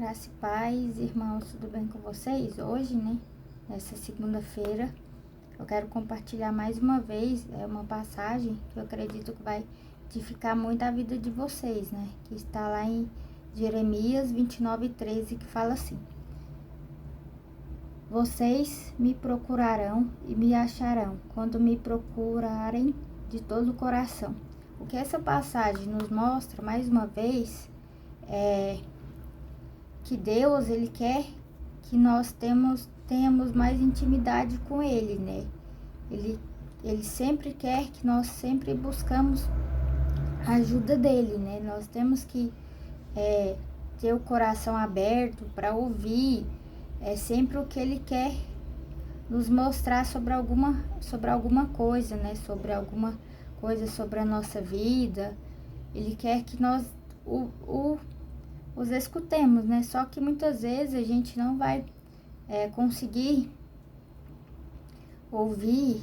Graça e paz, irmãos, tudo bem com vocês? Hoje, nessa segunda-feira, eu quero compartilhar mais uma vez uma passagem que eu acredito que vai edificar muito a vida de vocês, que está lá em Jeremias 29:13, que fala assim: Vocês me procurarão e me acharão quando me procurarem de todo o coração. O que essa passagem nos mostra, mais uma vez, é que Deus, Ele quer que nós tenhamos mais intimidade com Ele, Ele sempre quer que nós sempre buscamos a ajuda dEle, Nós temos que ter o coração aberto para ouvir sempre o que Ele quer nos mostrar sobre alguma coisa, sobre alguma coisa sobre a nossa vida. Ele quer que nós os escutemos, Só que muitas vezes a gente não vai conseguir ouvir.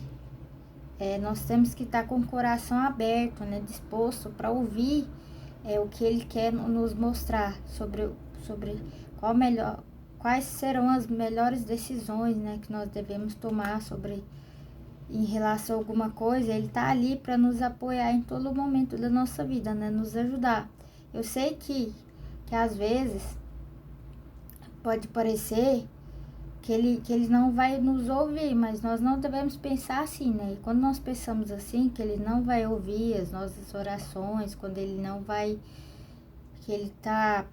Nós temos que estar com o coração aberto, disposto para ouvir o que Ele quer nos mostrar sobre quais serão as melhores decisões, que nós devemos tomar em relação a alguma coisa. Ele está ali para nos apoiar em todo momento da nossa vida, nos ajudar. Eu sei que às vezes pode parecer que ele não vai nos ouvir, mas nós não devemos pensar assim, E quando nós pensamos assim, que Ele não vai ouvir as nossas orações, quando Ele não vai, que Ele está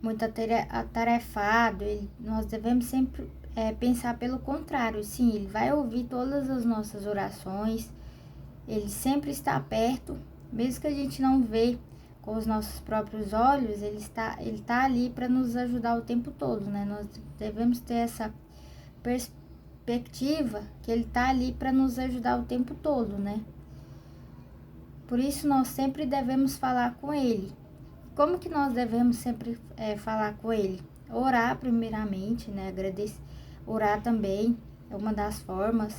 muito atarefado, nós devemos sempre pensar pelo contrário. Sim, Ele vai ouvir todas as nossas orações, Ele sempre está perto, mesmo que a gente não vê com os nossos próprios olhos, Ele está ali para nos ajudar o tempo todo, Nós devemos ter essa perspectiva que Ele está ali para nos ajudar o tempo todo, Por isso nós sempre devemos falar com Ele. Como que nós devemos sempre falar com Ele? Orar primeiramente, agradecer, orar também é uma das formas,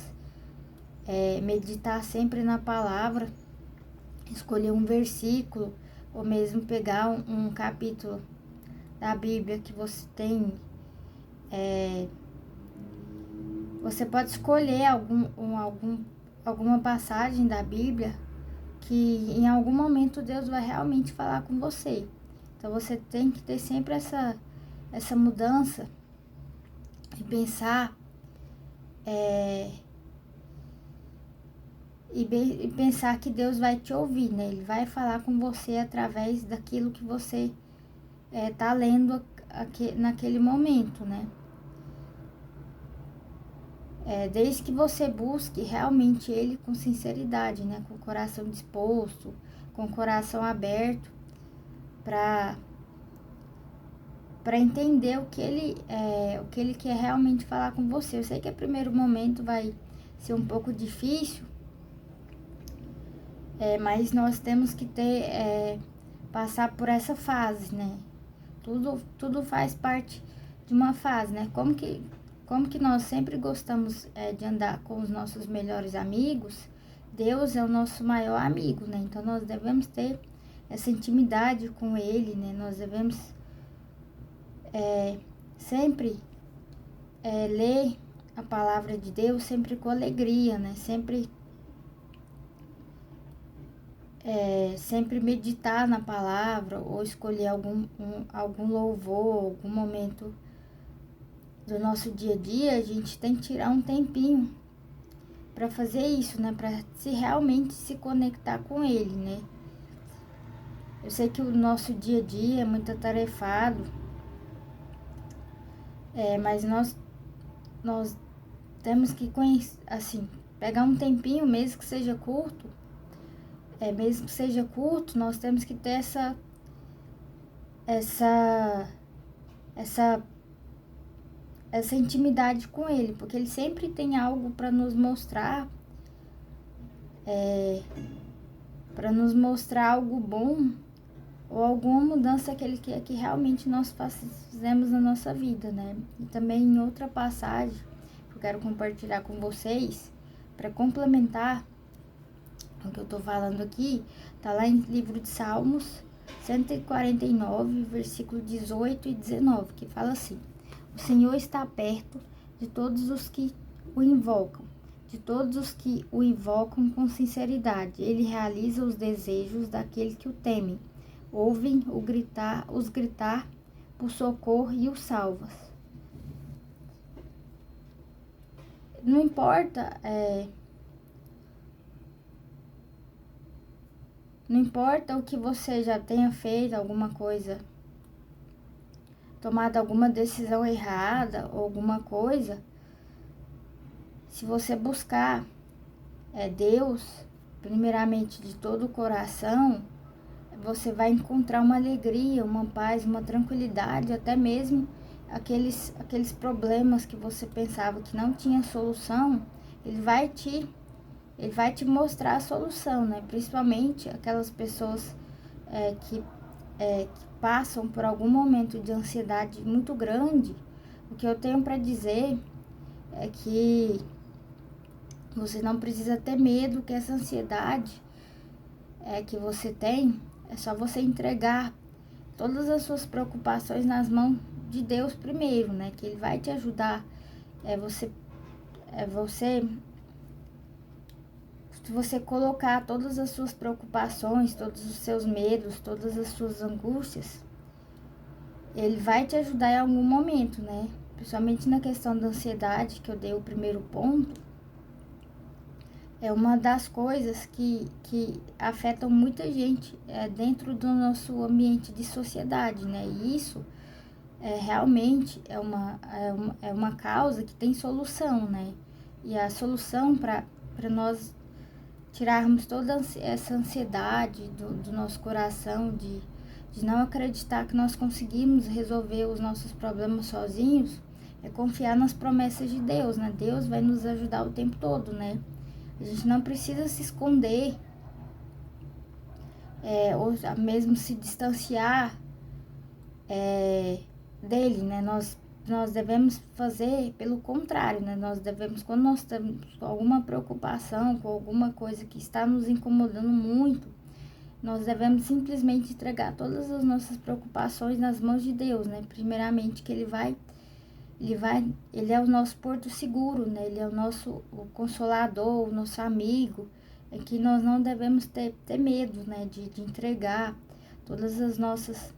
meditar sempre na palavra, escolher um versículo, ou mesmo pegar um capítulo da Bíblia que você tem. Você pode escolher alguma passagem da Bíblia que em algum momento Deus vai realmente falar com você. Então você tem que ter sempre essa mudança e pensar e pensar que Deus vai te ouvir, Ele vai falar com você através daquilo que você está lendo naquele momento, Desde que você busque realmente Ele com sinceridade, com o coração disposto, com o coração aberto para entender o que Ele quer realmente falar com você. Eu sei que o primeiro momento vai ser um pouco difícil, mas nós temos que passar por essa fase, Tudo faz parte de uma fase, Como que nós sempre gostamos de andar com os nossos melhores amigos, Deus é o nosso maior amigo, Então nós devemos ter essa intimidade com Ele, Nós devemos sempre ler a palavra de Deus sempre com alegria, Sempre meditar na palavra, ou escolher algum louvor, algum momento do nosso dia a dia. A gente tem que tirar um tempinho para fazer isso, para realmente se conectar com Ele, Eu sei que o nosso dia a dia é muito atarefado, mas nós temos que pegar um tempinho, mesmo que seja curto, nós temos que ter essa intimidade com Ele, porque Ele sempre tem algo para nos mostrar, algo bom, ou alguma mudança que Ele quer que realmente nós fizemos na nossa vida, E também em outra passagem que eu quero compartilhar com vocês, para complementar o que eu estou falando aqui, tá lá em livro de Salmos, 149, versículo 18 e 19, que fala assim: o Senhor está perto de todos os que o invocam, de todos os que o invocam com sinceridade. Ele realiza os desejos daqueles que o temem. Ouvem os gritar por socorro e os salva. Não importa, não importa o que você já tenha feito, alguma coisa, tomado alguma decisão errada ou alguma coisa, se você buscar Deus, primeiramente de todo o coração, você vai encontrar uma alegria, uma paz, uma tranquilidade, até mesmo aqueles problemas que você pensava que não tinha solução, ele vai te mostrar a solução, né? Principalmente aquelas pessoas que passam por algum momento de ansiedade muito grande. O que eu tenho para dizer é que você não precisa ter medo, que essa ansiedade que você tem, é só você entregar todas as suas preocupações nas mãos de Deus primeiro, né? Que Ele vai te ajudar. Se você colocar todas as suas preocupações, todos os seus medos, todas as suas angústias, Ele vai te ajudar em algum momento, né? Principalmente na questão da ansiedade, que eu dei o primeiro ponto. É uma das coisas que afetam muita gente dentro do nosso ambiente de sociedade, né? E isso realmente é uma causa que tem solução, né? E a solução para nós tirarmos toda essa ansiedade do nosso coração, de não acreditar que nós conseguimos resolver os nossos problemas sozinhos, é confiar nas promessas de Deus, né? Deus vai nos ajudar o tempo todo, né? A gente não precisa se esconder, ou mesmo se distanciar dele, né? Nós devemos fazer pelo contrário, né? Nós devemos, quando nós temos alguma preocupação com alguma coisa que está nos incomodando muito, nós devemos simplesmente entregar todas as nossas preocupações nas mãos de Deus, né? Primeiramente, que Ele é o nosso porto seguro, né? Ele é o consolador, o nosso amigo, é que nós não devemos ter medo, né? De entregar todas as nossas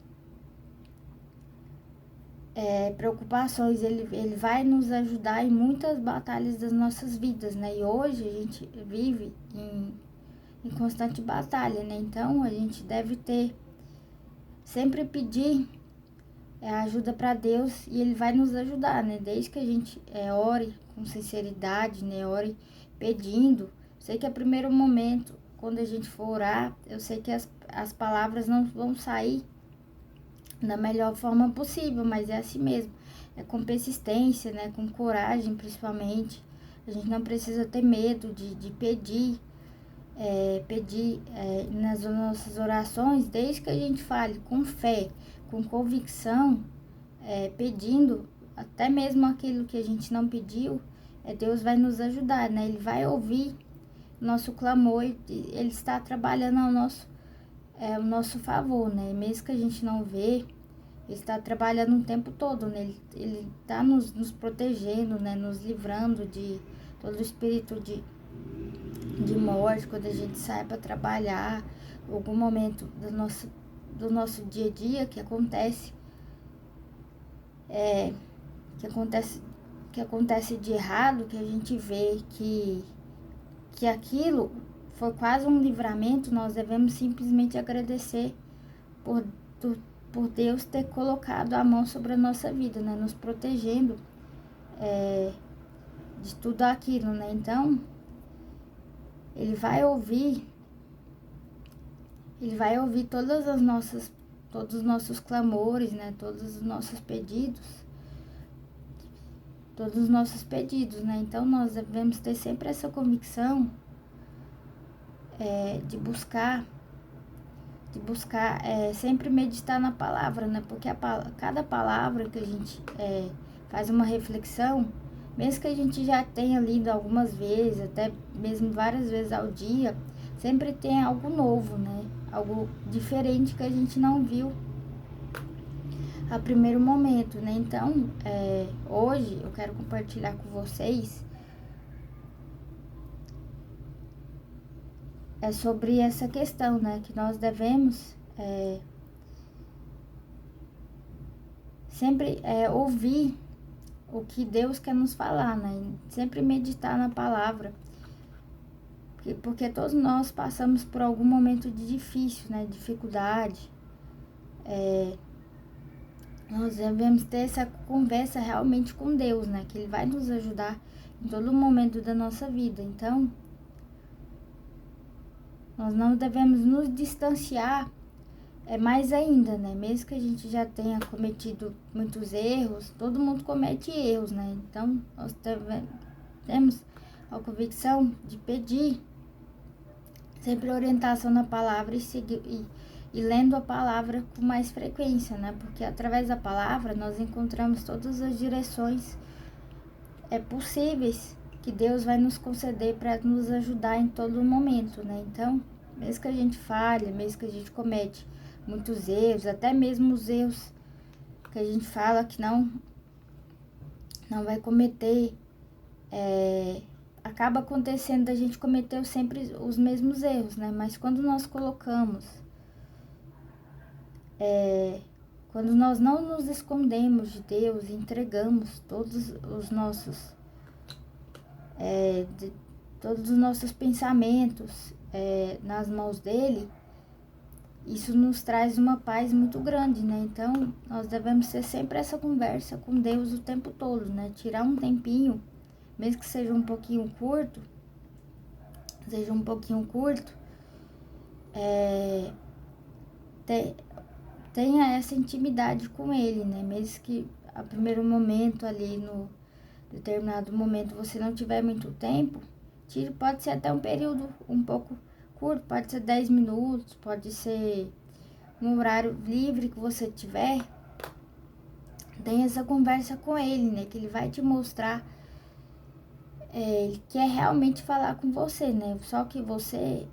preocupações. Ele vai nos ajudar em muitas batalhas das nossas vidas, né? E hoje a gente vive em constante batalha, né? Então a gente deve sempre pedir ajuda para Deus, e Ele vai nos ajudar, né? Desde que a gente ore com sinceridade, né? Ore pedindo. Sei que é primeiro momento, quando a gente for orar, eu sei que as palavras não vão sair da melhor forma possível, mas é assim mesmo. É com persistência, né? Com coragem, principalmente. A gente não precisa ter medo de pedir. Nas nossas orações, desde que a gente fale com fé, com convicção, pedindo até mesmo aquilo que a gente não pediu, Deus vai nos ajudar, né? Ele vai ouvir nosso clamor e Ele está trabalhando ao nosso favor, né? Mesmo que a gente não vê, Ele está trabalhando o tempo todo, né? Ele está nos protegendo, né? Nos livrando de todo o espírito de morte, quando a gente sai para trabalhar, algum momento do nosso dia a dia que acontece de errado, que a gente vê que aquilo foi quase um livramento, nós devemos simplesmente agradecer por Deus ter colocado a mão sobre a nossa vida, né? Nos protegendo de tudo aquilo, né? Então, Ele vai ouvir todos os nossos clamores, né? Todos os nossos pedidos, né? Então, nós devemos ter sempre essa convicção de buscar sempre meditar na palavra, né? Porque cada palavra que a gente faz uma reflexão, mesmo que a gente já tenha lido algumas vezes, até mesmo várias vezes ao dia, sempre tem algo novo, né? algo diferente que a gente não viu a primeiro momento, né? Então, hoje eu quero compartilhar com vocês sobre essa questão, né? Que nós devemos sempre ouvir o que Deus quer nos falar, né? Sempre meditar na palavra, porque todos nós passamos por algum momento de difícil, né? Dificuldade. Nós devemos ter essa conversa realmente com Deus, né? Que Ele vai nos ajudar em todo momento da nossa vida. Então, nós não devemos nos distanciar mais ainda, né? Mesmo que a gente já tenha cometido muitos erros, todo mundo comete erros, né? Então, nós temos a convicção de pedir sempre orientação na palavra e lendo a palavra com mais frequência, né? Porque através da palavra nós encontramos todas as direções possíveis que Deus vai nos conceder para nos ajudar em todo momento, né? Então, mesmo que a gente falhe, mesmo que a gente comete muitos erros, até mesmo os erros que a gente fala que não vai cometer, acaba acontecendo da gente cometer sempre os mesmos erros, né? Mas quando nós colocamos, quando nós não nos escondemos de Deus, entregamos todos os nossos pensamentos nas mãos dele, isso nos traz uma paz muito grande, né? Então, nós devemos ter sempre essa conversa com Deus o tempo todo, né? Tirar um tempinho, mesmo que seja um pouquinho curto, tenha essa intimidade com ele, né? Mesmo que a primeiro momento ali, no determinado momento, você não tiver muito tempo, pode ser até um período um pouco curto, pode ser 10 minutos, pode ser um horário livre que você tiver. Tenha essa conversa com ele, né? Que ele vai te mostrar, ele quer realmente falar com você, né? Só que você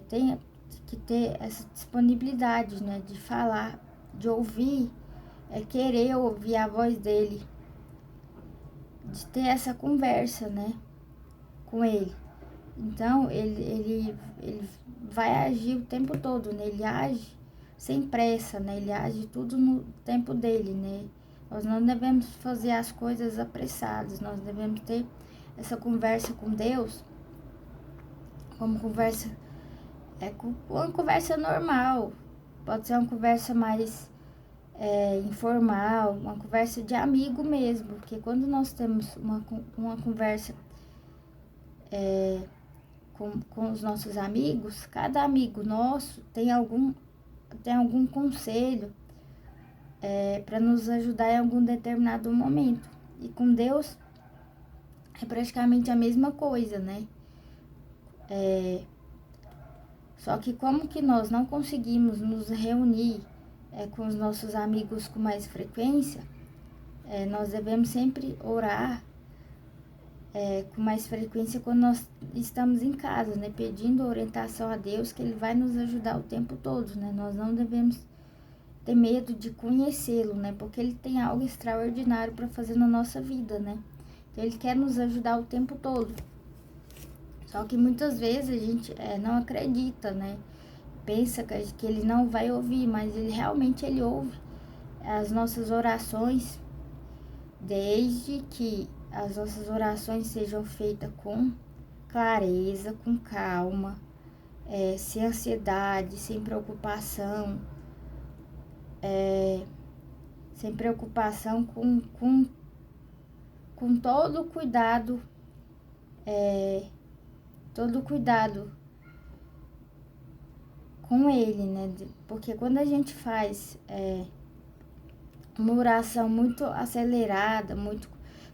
tenha que ter essa disponibilidade, né? De falar, de ouvir, querer ouvir a voz dele, de ter essa conversa, né? Com ele. Então, ele vai agir o tempo todo, né? Ele age sem pressa, né? Ele age tudo no tempo dele, né? Nós não devemos fazer as coisas apressadas, nós devemos ter essa conversa com Deus como conversa, uma conversa normal, pode ser uma conversa mais informal, uma conversa de amigo mesmo, porque quando nós temos uma conversa com os nossos amigos, cada amigo nosso tem algum conselho para nos ajudar em algum determinado momento. E com Deus é praticamente a mesma coisa, né? Só que como que nós não conseguimos nos reunir com os nossos amigos com mais frequência, nós devemos sempre orar com mais frequência quando nós estamos em casa, né? Pedindo orientação a Deus, que Ele vai nos ajudar o tempo todo, né? Nós não devemos ter medo de conhecê-lo, né? Porque Ele tem algo extraordinário para fazer na nossa vida, né? Então, Ele quer nos ajudar o tempo todo. Só que muitas vezes a gente não acredita, né? Pensa que Ele não vai ouvir, mas Ele realmente ouve as nossas orações, desde que as nossas orações sejam feitas com clareza, com calma, sem ansiedade, sem preocupação, com todo cuidado, com ele, né? Porque quando a gente faz uma oração muito acelerada,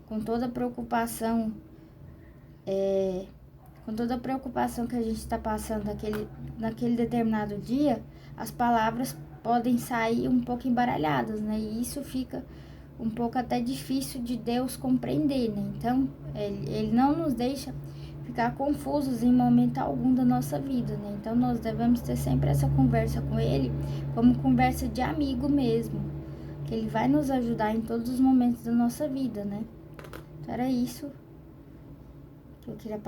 com toda a preocupação, que a gente está passando naquele determinado dia, as palavras podem sair um pouco embaralhadas, né? E isso fica um pouco até difícil de Deus compreender, né? Então, ele não nos deixa ficar confusos em momento algum da nossa vida, né? Então nós devemos ter sempre essa conversa com Ele, como conversa de amigo mesmo, que Ele vai nos ajudar em todos os momentos da nossa vida, né? Então era isso que eu queria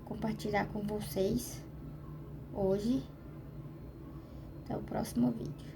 compartilhar com vocês hoje. Até o próximo vídeo.